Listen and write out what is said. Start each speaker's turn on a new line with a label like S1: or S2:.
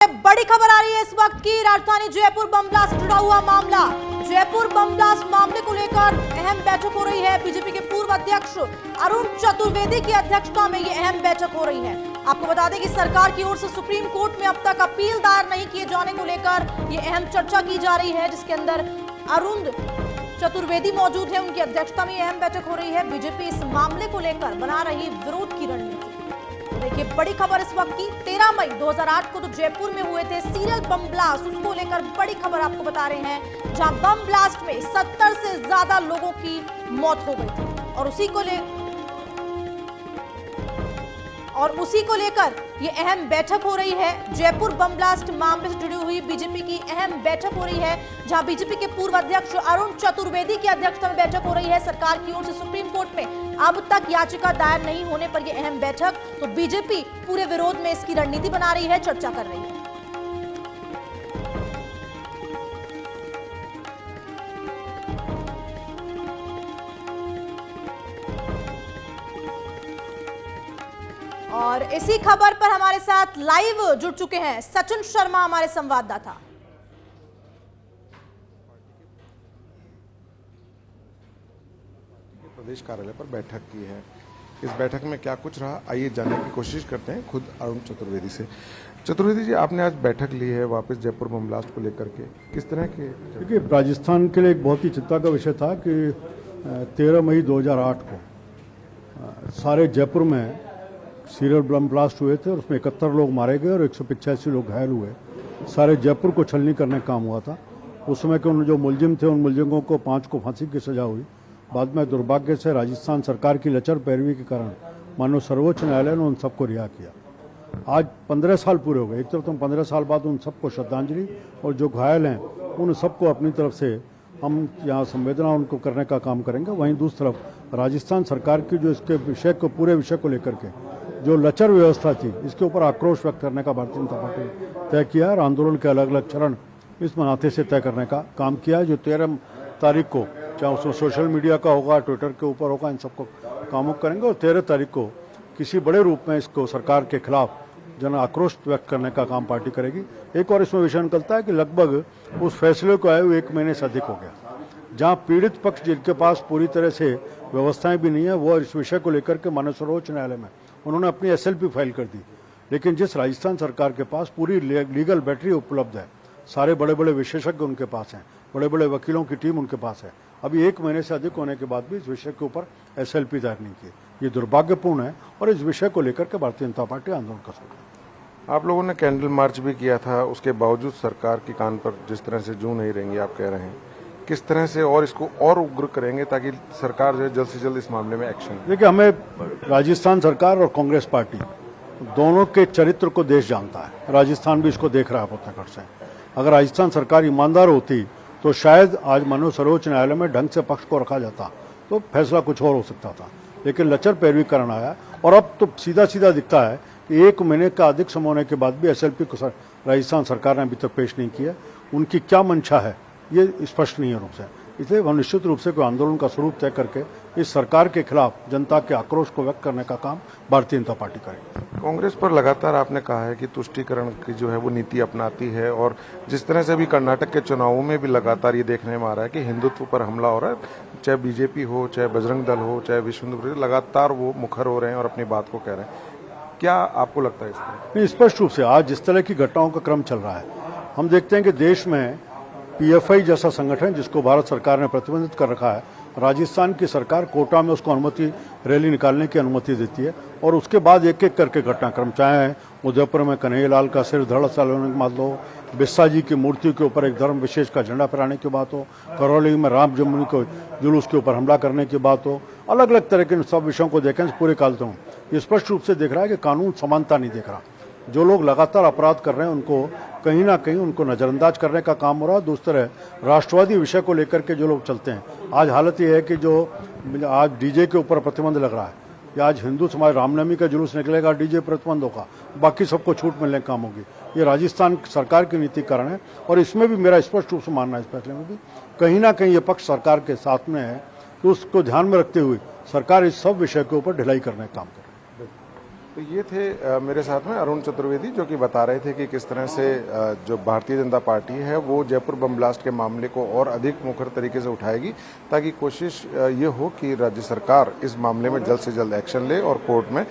S1: बड़ी खबर आ रही है इस वक्त की। राजधानी जयपुर बम ब्लास्ट से जुड़ा हुआ मामला, जयपुर बम ब्लास्ट मामले को लेकर अहम बैठक हो रही है। बीजेपी के पूर्व अध्यक्ष अरुण चतुर्वेदी की अध्यक्षता में ये अहम बैठक हो रही है। आपको बता दें कि सरकार की ओर से सुप्रीम कोर्ट में अब तक अपील दायर नहीं किए जाने को लेकर ये अहम चर्चा की जा रही है, जिसके अंदर अरुण चतुर्वेदी मौजूद है। उनकी अध्यक्षता में अहम बैठक हो रही है। बीजेपी इस मामले को लेकर बना रही विरोध की रणनीति। देखिए बड़ी खबर इस वक्त की, 13 मई 2008 को तो जयपुर में हुए थे सीरियल बम ब्लास्ट, उसको लेकर बड़ी खबर आपको बता रहे हैं, जहां बम ब्लास्ट में 70 से ज्यादा लोगों की मौत हो गई थी। और उसी को लेकर ये अहम बैठक हो रही है। जयपुर बम ब्लास्ट मामले से जुड़ी हुई बीजेपी की अहम बैठक हो रही है, जहां बीजेपी के पूर्व अध्यक्ष अरुण चतुर्वेदी की अध्यक्षता में बैठक हो रही है। सरकार की ओर से सुप्रीम कोर्ट में अब तक याचिका दायर नहीं होने पर यह अहम बैठक, तो बीजेपी पूरे विरोध में इसकी रणनीति बना रही है, चर्चा कर रही है। और इसी खबर पर हमारे साथ लाइव जुड़ चुके हैं सचिन शर्मा, हमारे संवाददाता।
S2: प्रदेश कार्यालय पर बैठक की है। इस बैठक में क्या कुछ रहा, आइए जानने की कोशिश करते हैं खुद अरुण चतुर्वेदी से। चतुर्वेदी जी, आपने आज बैठक ली है वापस जयपुर बम ब्लास्ट को लेकर के, किस तरह के?
S3: देखिए, राजस्थान के लिए एक बहुत ही चिंता का विषय था कि 13 मई 2008 को सारे जयपुर में सीरियल बम ब्लास्ट हुए थे और उसमें 71 लोग मारे गए और 185 लोग घायल हुए। सारे जयपुर को छलनी करने का काम हुआ था। उस समय के उन जो मुलजिम थे, उन मुलजिमों को 5 को फांसी की सजा हुई। बाद में दुर्भाग्य से राजस्थान सरकार की लचर पैरवी के कारण माननीय सर्वोच्च न्यायालय ने उन सबको रिहा किया। आज 15 साल पूरे हो गए। एक तरफ तो 15 साल बाद उन सबको श्रद्धांजलि, और जो घायल हैं उन सबको अपनी तरफ से हम यहाँ संवेदना उनको करने का काम करेंगे। वहीं दूसरी तरफ राजस्थान सरकार की जो इसके विषय को, पूरे विषय को लेकर के जो लचर व्यवस्था थी, इसके ऊपर आक्रोश व्यक्त करने का भारतीय जनता पार्टी ने तय किया और आंदोलन के अलग अलग चरण इस मनाते से तय करने का काम किया। जो 13 तारीख को, चाहे उसमें सोशल मीडिया का होगा, ट्विटर के ऊपर होगा, इन सबको कामों करेंगे। और 13 तारीख को किसी बड़े रूप में इसको सरकार के खिलाफ जन आक्रोश व्यक्त करने का काम पार्टी करेगी। एक और इसमें विषय निकलता है कि लगभग उस फैसले को आए हुए 1 महीने से अधिक हो गया, जहां पीड़ित पक्ष जिनके पास पूरी तरह से व्यवस्थाएं भी नहीं है, वो इस विषय को लेकर के माननीय सर्वोच्च न्यायालय में उन्होंने अपनी SLP फाइल कर दी। लेकिन जिस राजस्थान सरकार के पास पूरी लीगल बैटरी उपलब्ध है, सारे बड़े बड़े विशेषज्ञ उनके पास हैं, बड़े बड़े वकीलों की टीम उनके पास है, अभी 1 महीने से अधिक होने के बाद भी इस विषय के ऊपर SLP दायर नहीं की। ये दुर्भाग्यपूर्ण है और इस विषय को लेकर के भारतीय जनता पार्टी आंदोलन कर सकती है।
S2: आप लोगों ने कैंडल मार्च भी किया था, उसके बावजूद सरकार की कान पर जिस तरह से जू नहीं रहेंगी, आप कह रहे हैं, किस तरह से और इसको और उग्र करेंगे ताकि सरकार जो है जल्द से जल्द इस मामले में एक्शन?
S3: देखिए, हमें राजस्थान सरकार और कांग्रेस पार्टी दोनों के चरित्र को देश जानता है। राजस्थान भी इसको देख रहा है पुस्तक से। अगर राजस्थान सरकार ईमानदार होती तो शायद आज माननीय सर्वोच्च न्यायालय में ढंग से पक्ष को रखा जाता तो फैसला कुछ और हो सकता था। लेकिन लचर पैरवी करना आया और अब तो सीधा सीधा दिखता है कि 1 महीने का अधिक समय होने के बाद भी SLP को राजस्थान सरकार ने अभी तक पेश नहीं किया। उनकी क्या मंशा है ये स्पष्ट नहीं है रूप से। इसलिए हम निश्चित रूप से कोई आंदोलन का स्वरूप तय करके इस सरकार के खिलाफ जनता के आक्रोश को व्यक्त करने का काम भारतीय जनता पार्टी करेगी।
S2: कांग्रेस पर लगातार आपने कहा है कि तुष्टीकरण की जो है वो नीति अपनाती है, और जिस तरह से अभी कर्नाटक के चुनावों में भी लगातार ये देखने में आ रहा है कि हिंदुत्व पर हमला हो रहा है, चाहे बीजेपी हो, चाहे बजरंग दल हो, चाहे विश्व हिंदू परिषद, लगातार वो मुखर हो रहे हैं और अपनी बात को कह रहे हैं। क्या आपको लगता है इसमें?
S3: स्पष्ट रूप से आज जिस तरह की घटनाओं का क्रम चल रहा है, हम देखते हैं कि देश में PFI जैसा संगठन जिसको भारत सरकार ने प्रतिबंधित कर रखा है, राजस्थान की सरकार कोटा में उसको अनुमति, रैली निकालने की अनुमति देती है और उसके बाद एक एक करके घटनाक्रम, चाहे उदयपुर में कन्हैयालाल का सिर धड़ सालों की बात हो, बिस्सा जी की मूर्ति के ऊपर एक धर्म विशेष का झंडा फहराने की बात हो, करौली में राम जन्मभूमि को जुलूस के ऊपर हमला करने की बात हो, अलग अलग तरह के सब विषयों को देखें पूरे काल तो ये स्पष्ट रूप से दिख रहा है कि कानून समानता नहीं देख रहा। जो लोग लगातार अपराध कर रहे हैं उनको कहीं ना कहीं उनको नजरअंदाज करने का काम हो रहा है। दूसरी तरह राष्ट्रवादी विषय को लेकर के जो लोग चलते हैं, आज हालत ये है कि जो आज DJ के ऊपर प्रतिबंध लग रहा है, कि आज हिंदू समाज रामनवमी का जुलूस निकलेगा, DJ प्रतिबंध होगा, बाकी सबको छूट मिलने का काम होगी। ये राजस्थान सरकार की नीति कारण है और इसमें भी मेरा स्पष्ट रूप से मानना है, इस फैसले में भी कहीं ना कहीं ये पक्ष सरकार के साथ में है, तो उसको ध्यान में रखते हुए सरकार इस सब विषय के ऊपर ढिलाई करने का काम करे।
S2: तो ये थे मेरे साथ में अरुण चतुर्वेदी, जो कि बता रहे थे कि किस तरह से जो भारतीय जनता पार्टी है वो जयपुर बम ब्लास्ट के मामले को और अधिक मुखर तरीके से उठाएगी, ताकि कोशिश ये हो कि राज्य सरकार इस मामले में जल्द से जल्द एक्शन ले और कोर्ट में